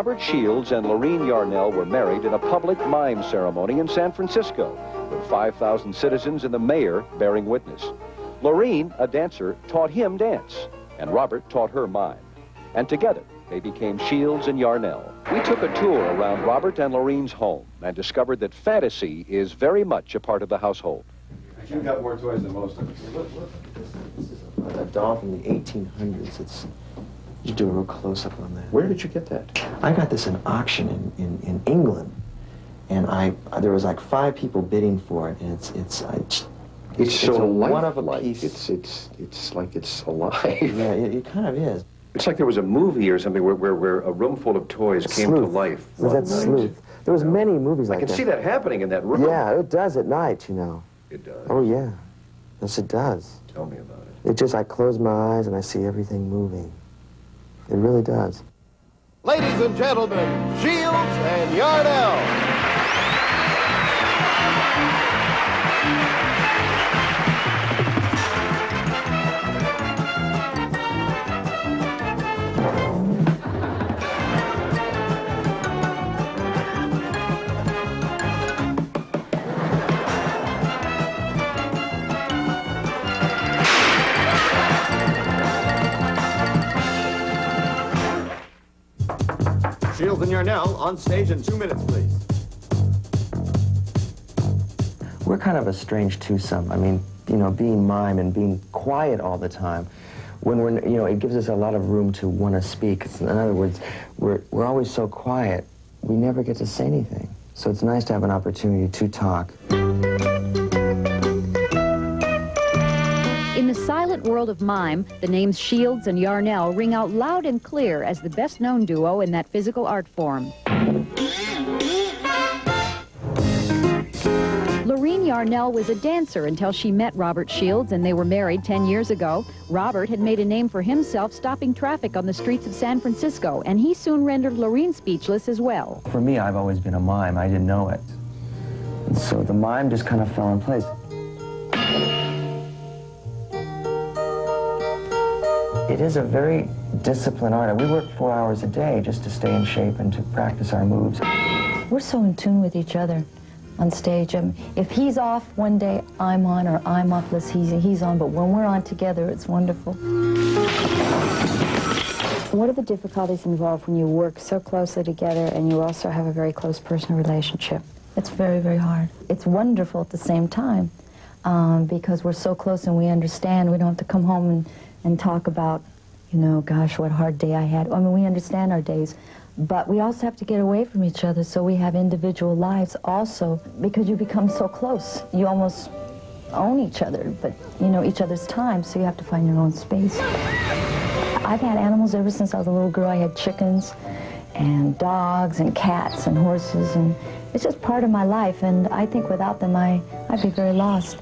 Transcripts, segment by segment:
Robert Shields and Lorene Yarnel were married in a public mime ceremony in San Francisco, with 5,000 citizens and the mayor bearing witness. Lorene, a dancer, taught him dance, and Robert taught her mime. And together, they became Shields and Yarnel. We took a tour around Robert and Lorene's home and discovered that fantasy is very much a part of the household. You've got more toys than most of us. Look, this is a doll from the 1800s. You do a real close-up on that. Where did you get that? I got this in auction in England, and there was like 5 people bidding for it, and it's so one of a lifelike. piece. It's like it's alive. Yeah, it kind of is. It's like there was a movie or something where a room full of toys came to life. Was that Sleuth? There was many movies like that. I can see that happening in that room. Yeah, it does at night, you know. It does. Oh, yeah. Yes, it does. Tell me about it. It just, I close my eyes and I see everything moving. It really does. Ladies and gentlemen, Shields and Yarnel. Shields and Yarnel on stage in 2 minutes, please. We're kind of a strange twosome. I mean, you know, being mime and being quiet all the time. When we're, you know, it gives us a lot of room to want to speak. In other words, we're always so quiet, we never get to say anything. So it's nice to have an opportunity to talk. In the silent world of mime, the names Shields and Yarnel ring out loud and clear as the best-known duo in that physical art form. Lorene Yarnel was a dancer until she met Robert Shields, and they were married 10 years ago. Robert had made a name for himself stopping traffic on the streets of San Francisco, and he soon rendered Lorene speechless as well. For me, I've always been a mime. I didn't know it. And so the mime just kind of fell in place. It is a very disciplined art. We work 4 hours a day just to stay in shape and to practice our moves. We're so in tune with each other on stage. If he's off one day, I'm on, or I'm off, he's on. But when we're on together, it's wonderful. What are the difficulties involved when you work so closely together and you also have a very close personal relationship? It's very, very hard. It's wonderful at the same time because we're so close and we understand. We don't have to come home and talk about, you know, gosh, what hard day I had. I mean, we understand our days, but we also have to get away from each other, so we have individual lives also, because you become so close. You almost own each other, but you know each other's time, so you have to find your own space. I've had animals ever since I was a little girl. I had chickens and dogs and cats and horses, and it's just part of my life, and I think without them I'd be very lost.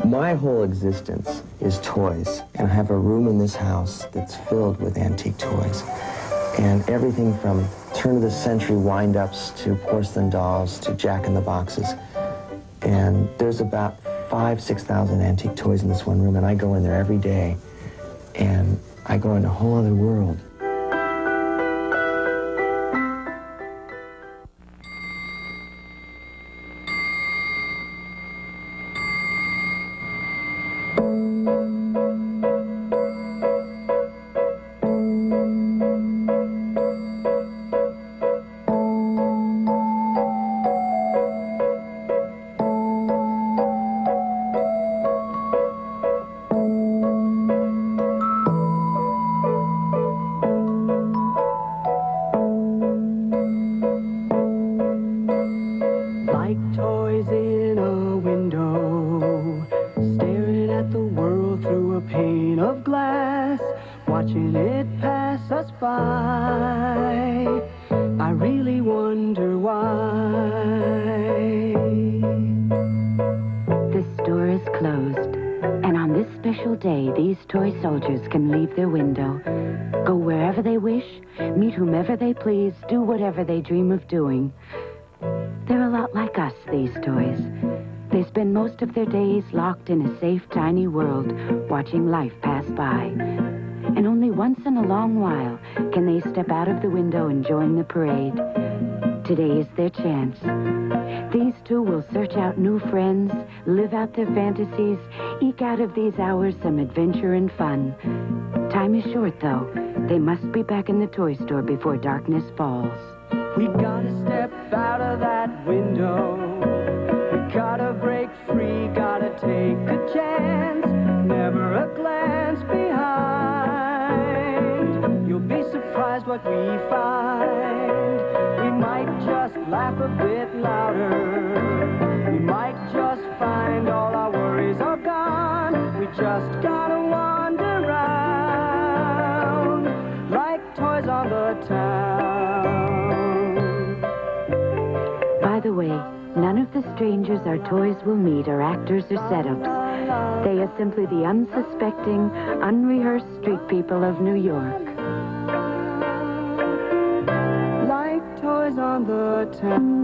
My whole existence is toys, and I have a room in this house that's filled with antique toys. And everything from turn-of-the-century wind-ups to porcelain dolls to jack-in-the-boxes. And there's about 5,000–6,000 antique toys in this one room, and I go in there every day, and I go into a whole other world. watching it pass us by. I really wonder why. The store is closed, and on this special day, these toy soldiers can leave their window, go wherever they wish, meet whomever they please, do whatever they dream of doing. They're a lot like us, these toys. They spend most of their days locked in a safe, tiny world, watching life pass by. And only once in a long while can they step out of the window and join the parade. Today is their chance. These two will search out new friends, live out their fantasies, eke out of these hours some adventure and fun. Time is short, though. They must be back in the toy store before darkness falls. We gotta step out of that window. We gotta break free, gotta take a chance. Never a glance behind. You'll be surprised what we find. We might just laugh a bit louder. We might just find all our worries are gone. We just gotta wander around like toys on the town. By the way, none of the strangers our toys will meet are actors or setups. They are simply the unsuspecting, unrehearsed street people of New York. Like toys on the town.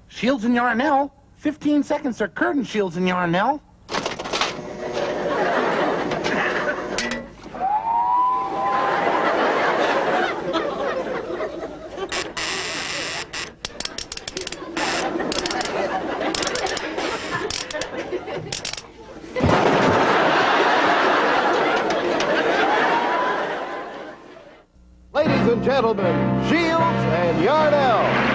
Shields and Yarnel? 15 seconds are curtain shields and Yarnel. Ladies and gentlemen, Shields and Yarnel.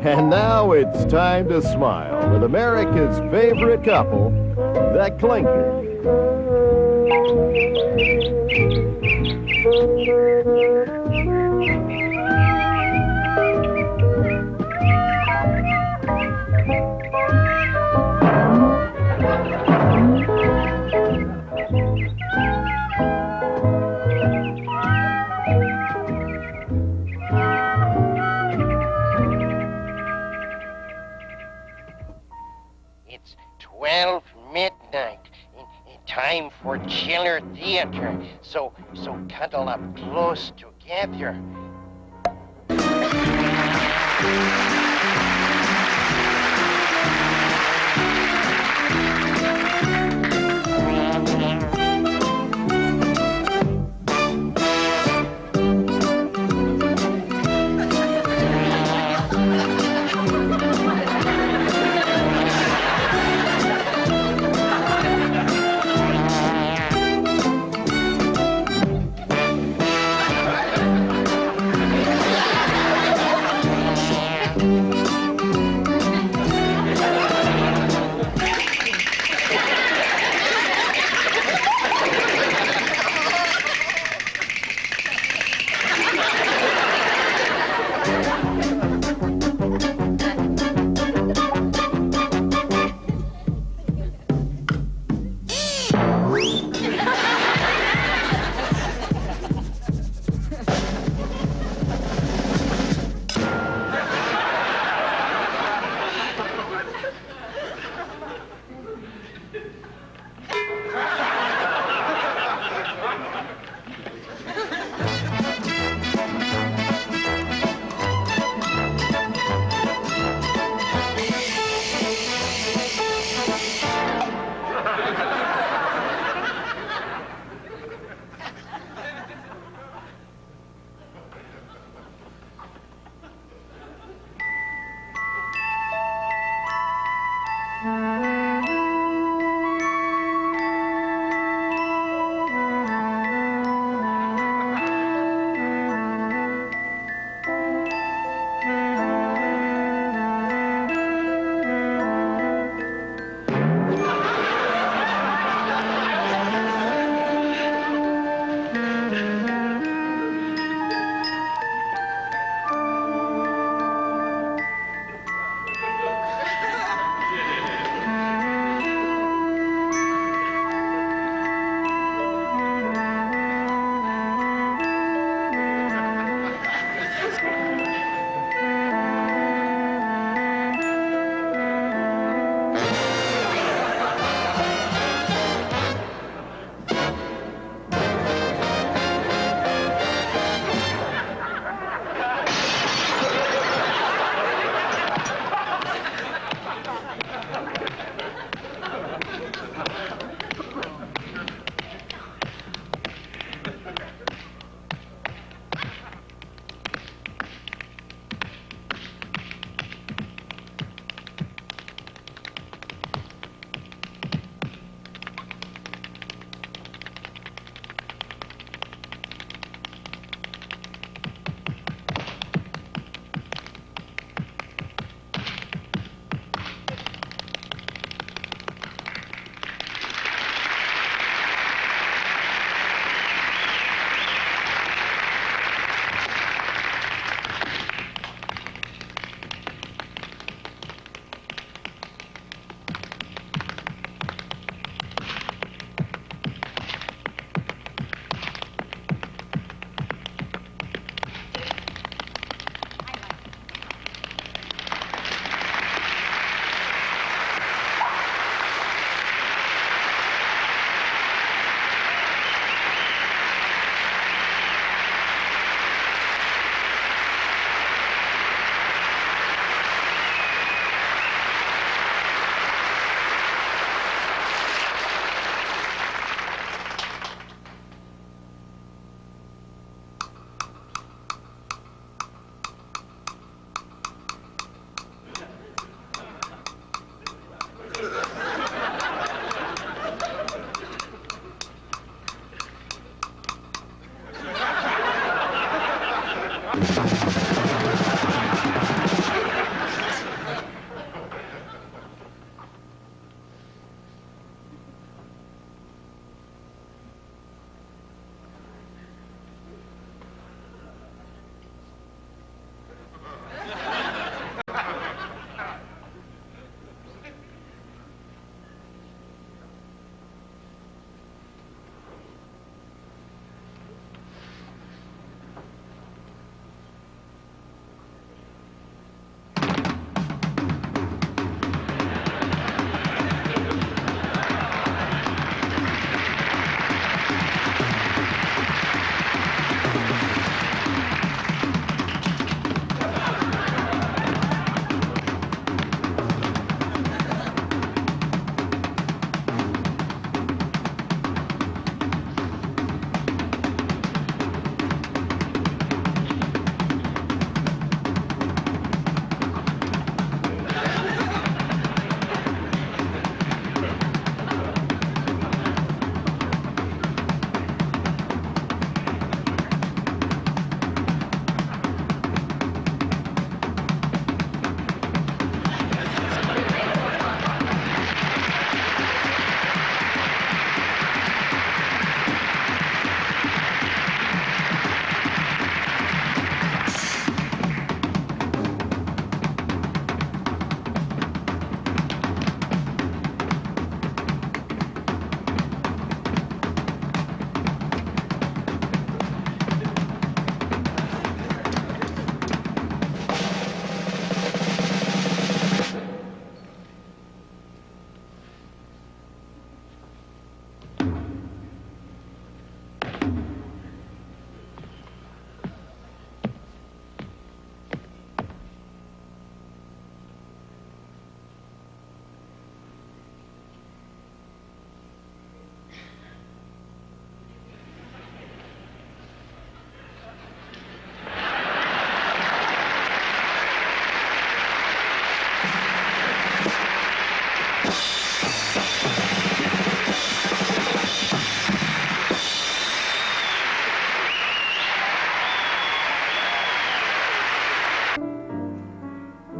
And now it's time to smile with America's favorite couple, the Clinkers. It's 12 midnight. Time for chiller theater. So cuddle up close together.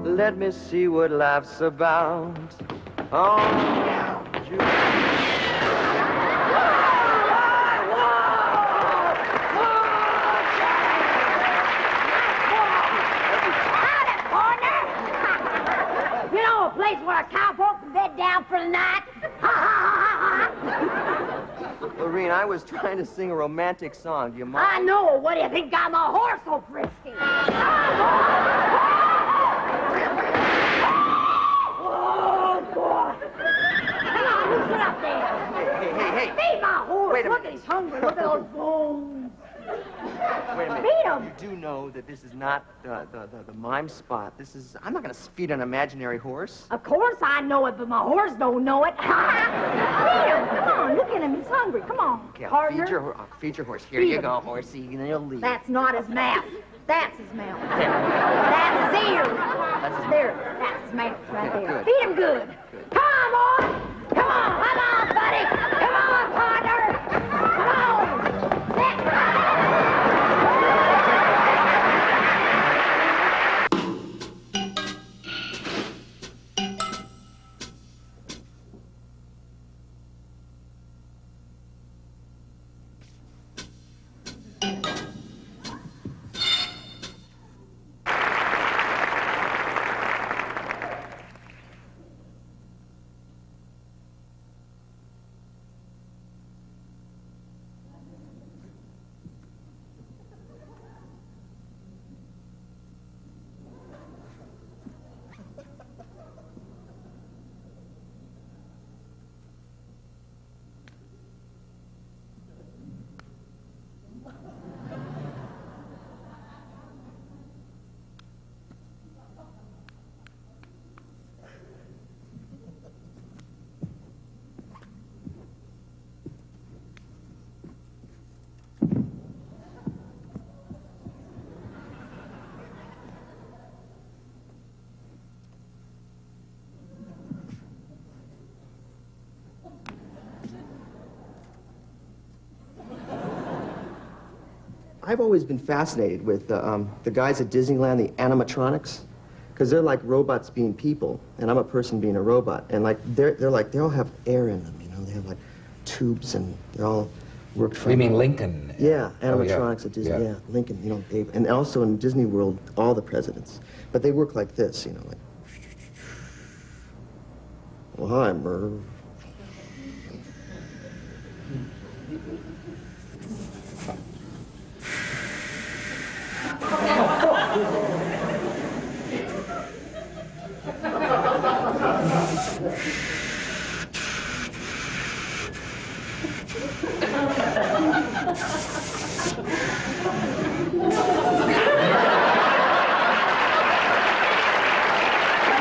Let me see what life's about. Oh, you... You know a place where a cowpoke can bed down for the night? Lorene, I was trying to sing a romantic song. Do you mind? I know. What do you think got my horse so frisky? Oh, boy. Hang on, loosen up there. Hey. Feed my horse. Wait a Look minute. at he's hungry. Look at those bones. Wait a minute. Feed him. You do know that this is not the mime spot. This is... I'm not going to feed an imaginary horse. Of course I know it, but my horse don't know it. Feed him. Come on, look at him. He's hungry. Come on, Okay, I'll partner. feed your horse. Here Feed you him. go, horsey. And then you'll leave. That's not his mouth. That's his mouth. That's his ears. That's his There. That's his mouth right Okay, there. good. Feed him good. Come on, boy. Come on, buddy. Come on, partner. Come on. I've always been fascinated with the guys at Disneyland, the animatronics, because they're like robots being people, and I'm a person being a robot, and like they all have air in them, you know. They have like tubes, and they're all worked from. You mean Lincoln? Yeah, animatronics at Disney. Yeah, Lincoln. You know, and also in Disney World, all the presidents, but they work like this, you know, like. Well, hi, Merv.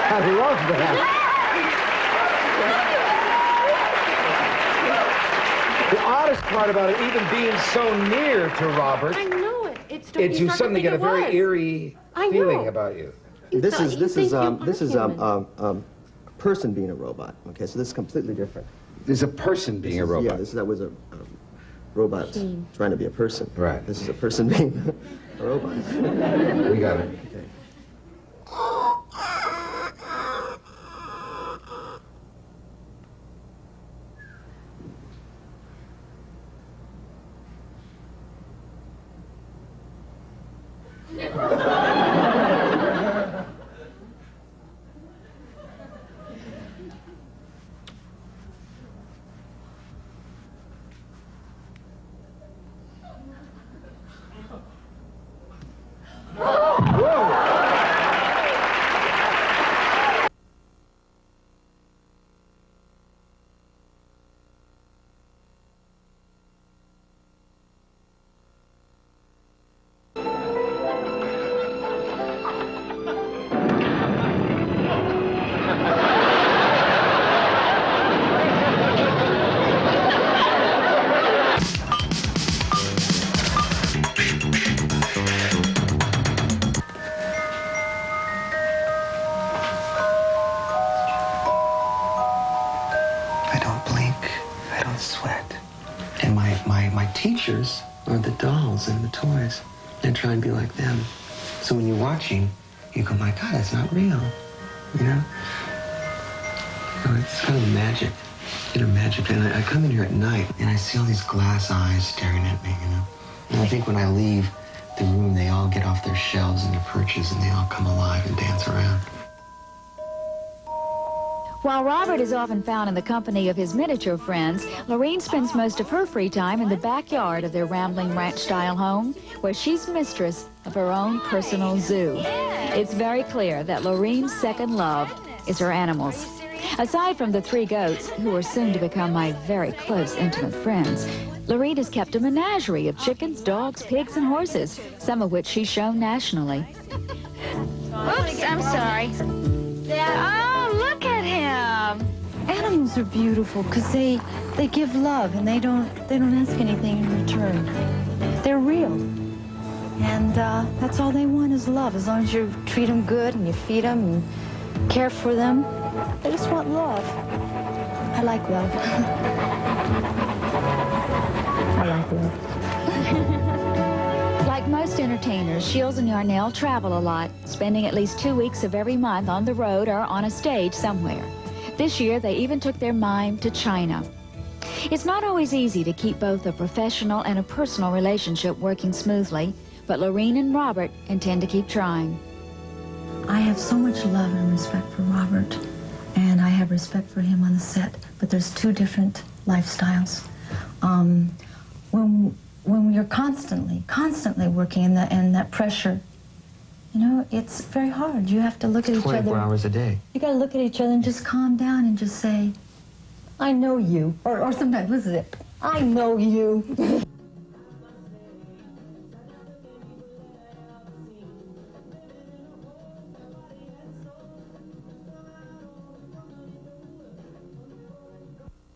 I love that. The oddest part about it, even being so near to Robert, I know it. It's you suddenly get a very eerie feeling about you. This is a person being a robot. Okay, so this is completely different. There's a person being a robot. Yeah, that was a robot trying to be a person. Right. This is a person being a robot. We got it. Okay. Teachers are the dolls and the toys, and try and be like them. So when you're watching, you go, my God, it's not real, you know? It's kind of magic, you know, magic. And I come in here at night, and I see all these glass eyes staring at me, you know? And I think when I leave the room, they all get off their shelves and their perches, and they all come alive and dance around. While Robert is often found in the company of his miniature friends, Lorene spends most of her free time in the backyard of their rambling ranch-style home, where she's mistress of her own personal zoo. It's very clear that Lorene's second love is her animals. Aside from the 3 goats, who are soon to become my very close, intimate friends, Lorene has kept a menagerie of chickens, dogs, pigs, and horses, some of which she's shown nationally. Oops, I'm sorry. Oh, look at him. Animals are beautiful because they give love and they don't ask anything in return. They're real. And that's all they want is love. As long as you treat them good and you feed them and care for them, they just want love. I like love. I like love. Like most entertainers, Shields and Yarnel travel a lot, spending at least 2 weeks of every month on the road or on a stage somewhere. This year, they even took their mime to China. It's not always easy to keep both a professional and a personal relationship working smoothly, but Lorene and Robert intend to keep trying. I have so much love and respect for Robert, and I have respect for him on the set, but there's 2 different lifestyles. When you're constantly working in that pressure, you know, it's very hard. You have to look at each other. 24 hours a day. You got to look at each other and just calm down and just say, I know you. Or sometimes, listen to it, I know you.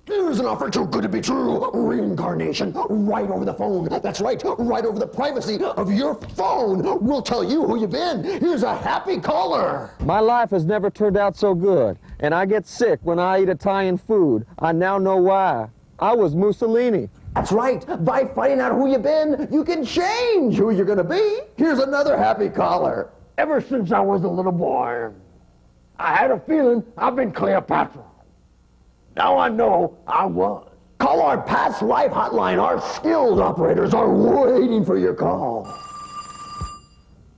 Here's an offer too good to be true. Reincarnation, right over the phone. That's right, right over the privacy of your phone. We'll tell you who you've been. Here's a happy caller. My life has never turned out so good, and I get sick when I eat Italian food. I now know why. I was Mussolini. That's right. By finding out who you've been, you can change who you're going to be. Here's another happy caller. Ever since I was a little boy, I had a feeling I've been Cleopatra. Now I know I was. Call our past life hotline. Our skilled operators are waiting for your call.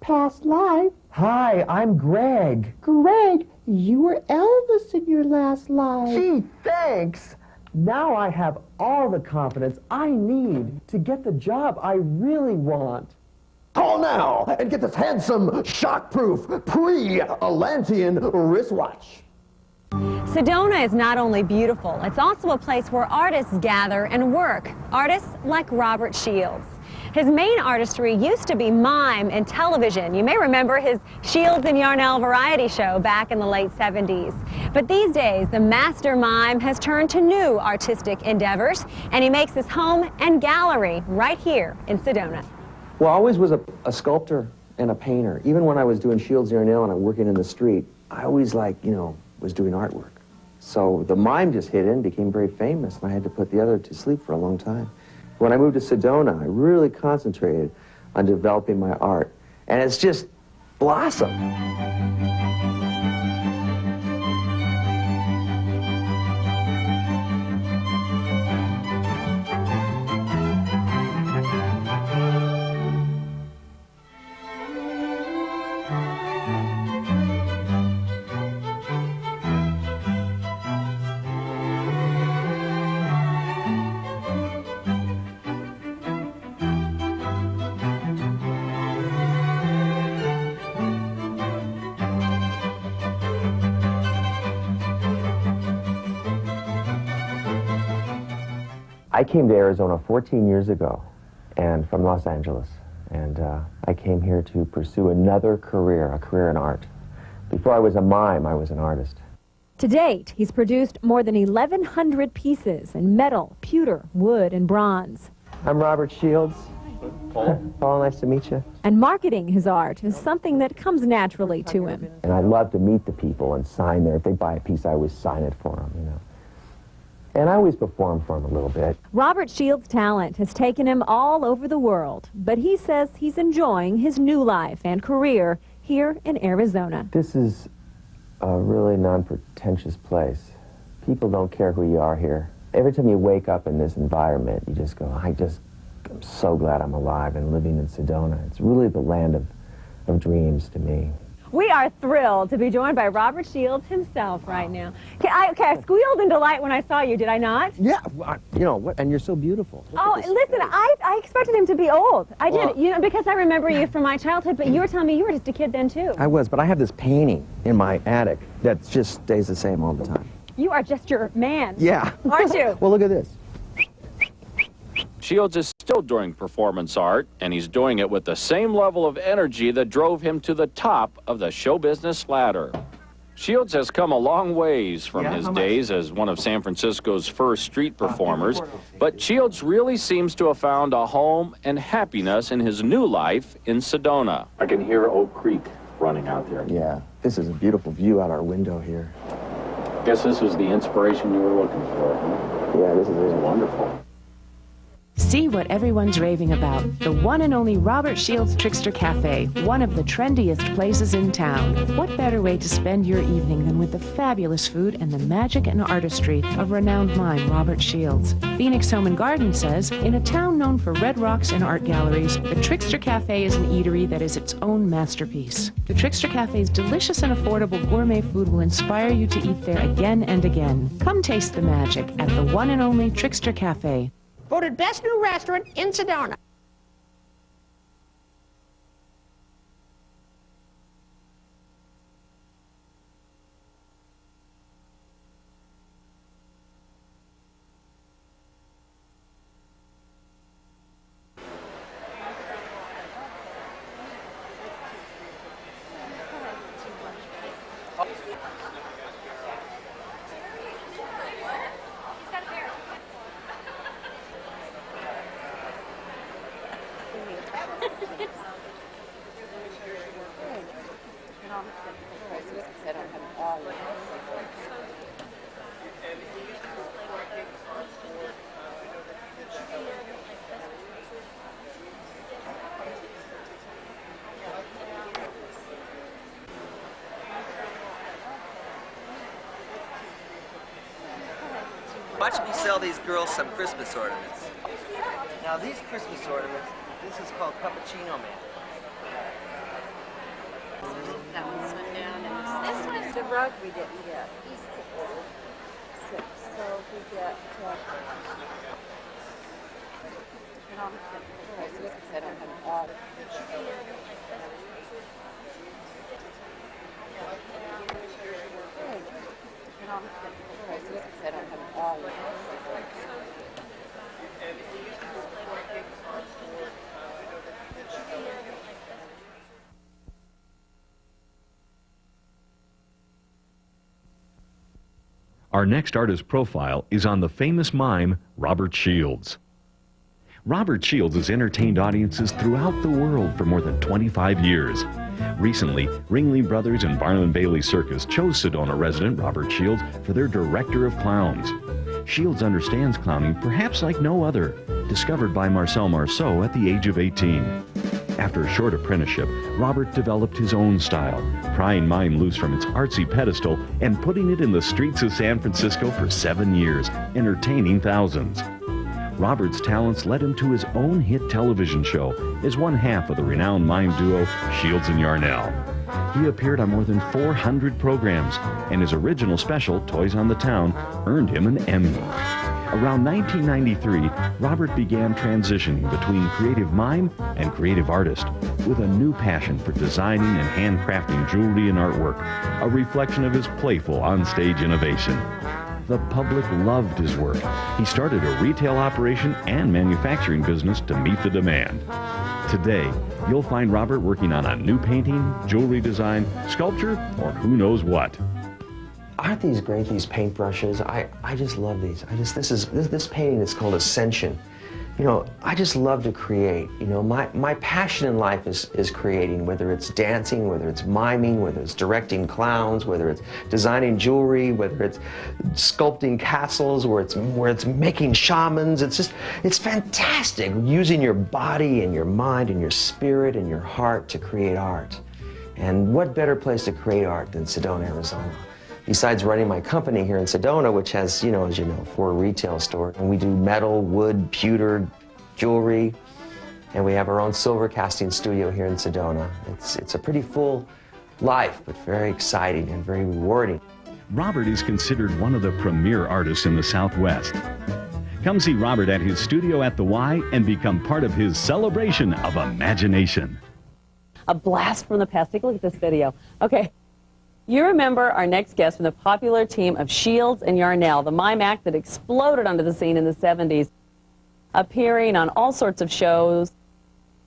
Past life? Hi, I'm Greg. Greg, you were Elvis in your last life. Gee, thanks. Now I have all the confidence I need to get the job I really want. Call now and get this handsome, shock-proof, pre-Atlantean wristwatch. Sedona is not only beautiful, it's also a place where artists gather and work. Artists like Robert Shields. His main artistry used to be mime and television. You may remember his Shields and Yarnel variety show back in the late 70s. But these days, the master mime has turned to new artistic endeavors, and he makes his home and gallery right here in Sedona. Well, I always was a sculptor and a painter. Even when I was doing Shields and Yarnel and I'm working in the street, I always, was doing artwork. So the mime just hit in, became very famous, and I had to put the other to sleep for a long time. When I moved to Sedona, I really concentrated on developing my art, and it's just blossomed. I came to Arizona 14 years ago, and from Los Angeles, and I came here to pursue another career, a career in art. Before I was a mime, I was an artist. To date, he's produced more than 1,100 pieces in metal, pewter, wood, and bronze. I'm Robert Shields. Paul, nice to meet you. And marketing his art is something that comes naturally to him. And I love to meet the people and sign there. If they buy a piece, I always sign it for them, And I always perform for him a little bit. Robert Shields' talent has taken him all over the world, but he says he's enjoying his new life and career here in Arizona. This is a really non-pretentious place. People don't care who you are here. Every time you wake up in this environment, you just go, I'm so glad I'm alive and living in Sedona. It's really the land of dreams to me. We are thrilled to be joined by Robert Shields himself right now. I squealed in delight when I saw you, did I not? Yeah, and you're so beautiful. Oh, listen, I expected him to be old. I did, because I remember you from my childhood, but you were telling me you were just a kid then, too. I was, but I have this painting in my attic that just stays the same all the time. You are just your man. Yeah. Aren't you? Well, look at this. Shields is still doing performance art, and he's doing it with the same level of energy that drove him to the top of the show business ladder. Shields has come a long ways from his days as one of San Francisco's first street performers, but Shields really seems to have found a home and happiness in his new life in Sedona. I can hear Oak Creek running out there. Yeah, this is a beautiful view out our window here. Guess this was the inspiration you were looking for, huh? Yeah, this is wonderful. See what everyone's raving about. The one and only Robert Shields Trickster Cafe, one of the trendiest places in town. What better way to spend your evening than with the fabulous food and the magic and artistry of renowned mime Robert Shields? Phoenix Home and Garden says, in a town known for red rocks and art galleries, the Trickster Cafe is an eatery that is its own masterpiece. The Trickster Cafe's delicious and affordable gourmet food will inspire you to eat there again and again. Come taste the magic at the one and only Trickster Cafe. Voted best new restaurant in Sedona. Watch me sell these girls some Christmas ornaments. Now these Christmas ornaments, this is called Cappuccino Man. That one's one down, and this one's the rug we didn't get. He's 6, so we get. I don't have all. Our next artist profile is on the famous mime, Robert Shields. Robert Shields has entertained audiences throughout the world for more than 25 years. Recently, Ringling Brothers and Barnum & Bailey Circus chose Sedona resident Robert Shields for their director of clowns. Shields understands clowning perhaps like no other, discovered by Marcel Marceau at the age of 18. After a short apprenticeship, Robert developed his own style, prying mime loose from its artsy pedestal and putting it in the streets of San Francisco for 7 years, entertaining thousands. Robert's talents led him to his own hit television show as one half of the renowned mime duo Shields and Yarnel. He appeared on more than 400 programs, and his original special, Toys on the Town, earned him an Emmy. Around 1993, Robert began transitioning between creative mime and creative artist, with a new passion for designing and handcrafting jewelry and artwork, a reflection of his playful onstage innovation. The public loved his work. He started a retail operation and manufacturing business to meet the demand. Today, you'll find Robert working on a new painting, jewelry design, sculpture, or who knows what. Aren't these great, these paintbrushes? I just love these. This painting is called Ascension. You know, I just love to create. You know, my passion in life is creating, whether it's dancing, whether it's miming, whether it's directing clowns, whether it's designing jewelry, whether it's sculpting castles, where it's making shamans. It's fantastic, using your body and your mind and your spirit and your heart to create art. And what better place to create art than Sedona, Arizona? Besides running my company here in Sedona, which has, as you know, 4 retail stores, and we do metal, wood, pewter, jewelry, and we have our own silver casting studio here in Sedona. It's a pretty full life, but very exciting and very rewarding. Robert is considered one of the premier artists in the Southwest. Come see Robert at his studio at the Y and become part of his celebration of imagination. A blast from the past. Take a look at this video. Okay. You remember our next guest from the popular team of Shields and Yarnel, the mime act that exploded onto the scene in the 70s, appearing on all sorts of shows,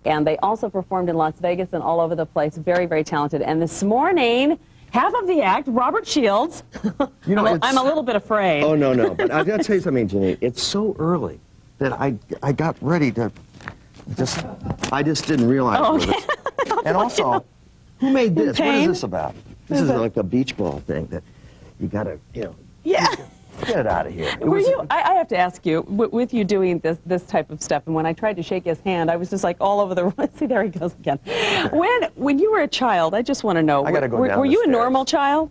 and they also performed in Las Vegas and all over the place. Very, very talented. And this morning, half of the act, Robert Shields. You know, I'm a little bit afraid. Oh, no. But I got to tell you something, Jenny. It's so early that I got ready to I just didn't realize what it was. And also, who made this? What is this about? This is like a beach ball thing that you gotta, Yeah. Get it out of here. I have to ask you, with you doing this type of stuff, and when I tried to shake his hand, I was just like all over the room. See, there he goes again. When you were a child, I just want to know, were you a normal child?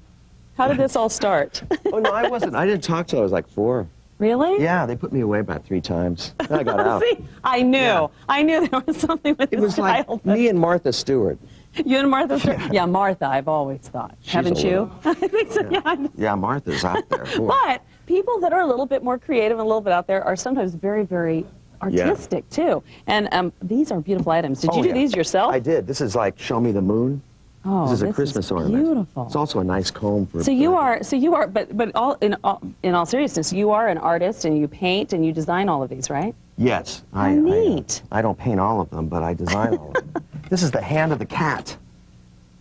How did this all start? Oh, no, I wasn't. I didn't talk till I was like 4. Really? Yeah, they put me away about 3 times. Then I got out. See, I knew. Yeah. I knew there was something with this child. It was like me and Martha Stewart. You and Martha Stewart? Yeah, Martha, I've always thought. Haven't you? I think so, yeah, Martha's out there. But people that are a little bit more creative and a little bit out there are sometimes very, very artistic, too. And these are beautiful items. Did you do these yourself? I did. This is like Show Me the Moon. Oh, this is a Christmas ornament. Beautiful. It's also a nice comb for. So you are, but in all seriousness, you are an artist and you paint and you design all of these, right? Yes. How neat. I don't paint all of them, but I design all of them. This is the hand of the cat.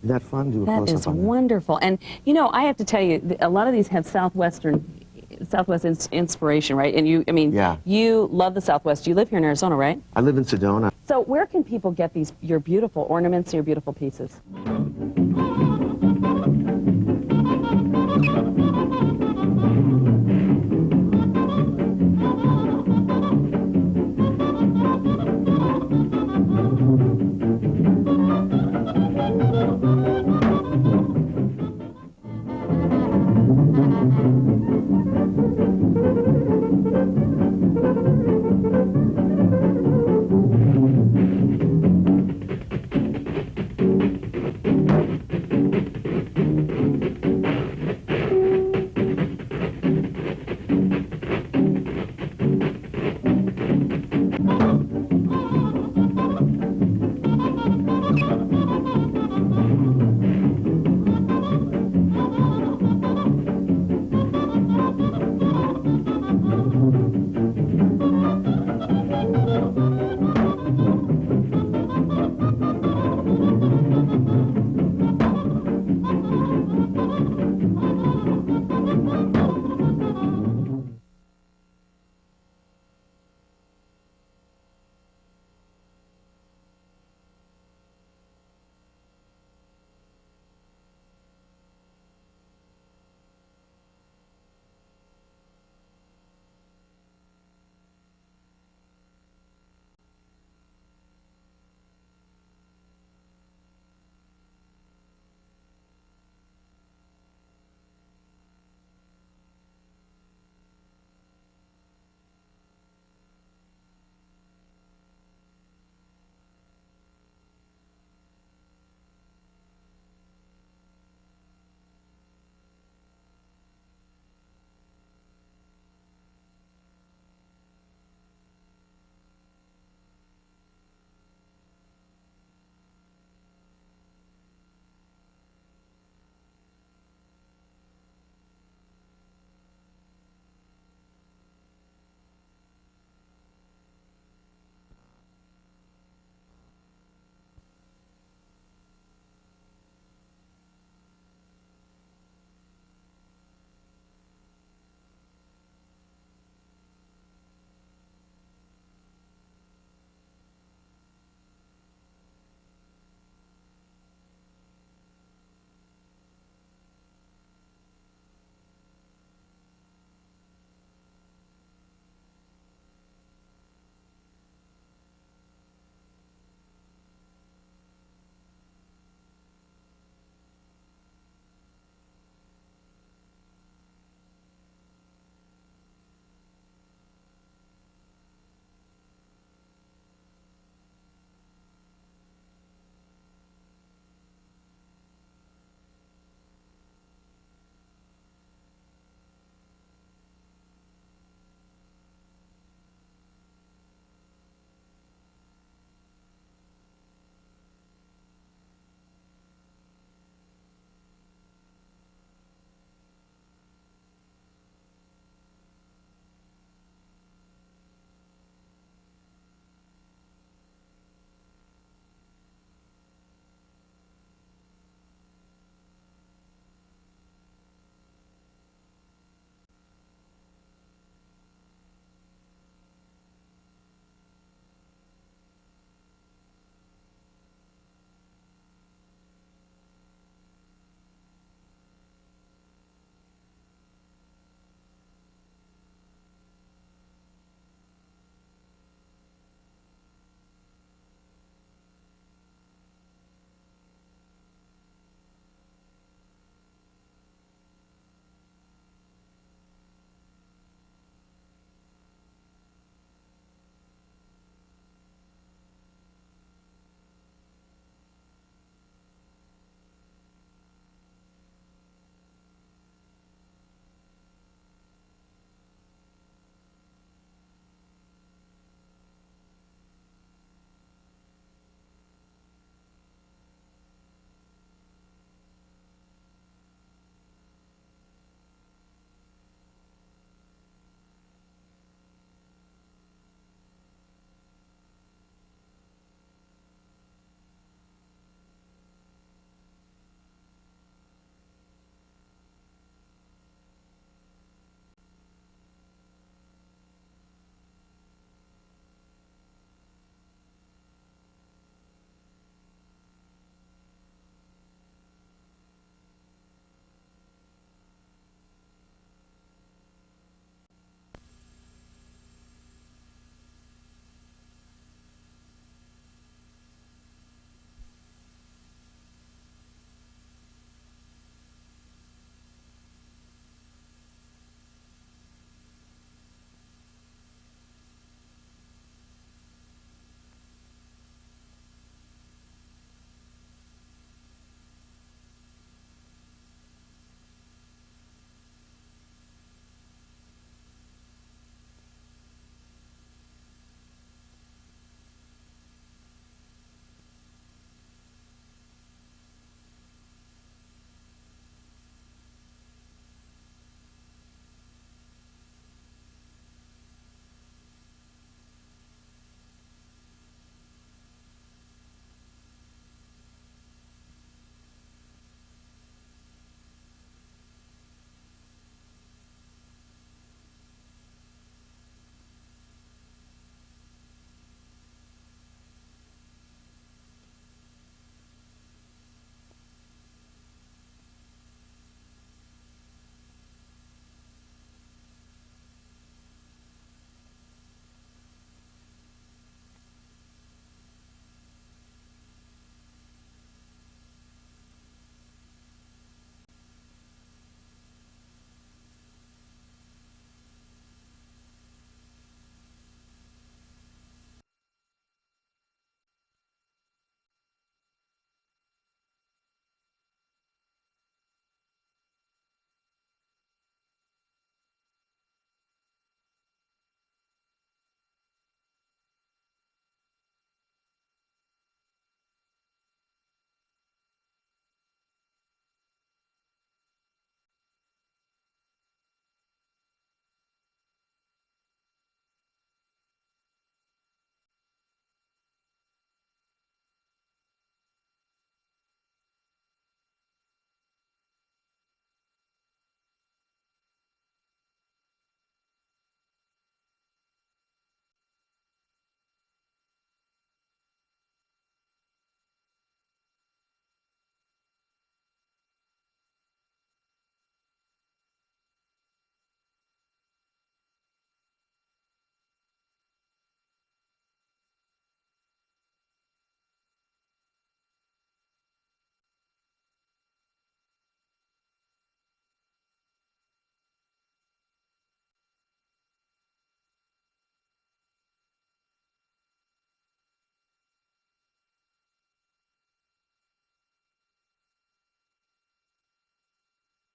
Isn't that fun? Do a close-up on that. That is wonderful. And I have to tell you, a lot of these have Southwest inspiration, right? And you love the Southwest. You live here in Arizona, right? I live in Sedona. So where can people get your beautiful ornaments and your beautiful pieces?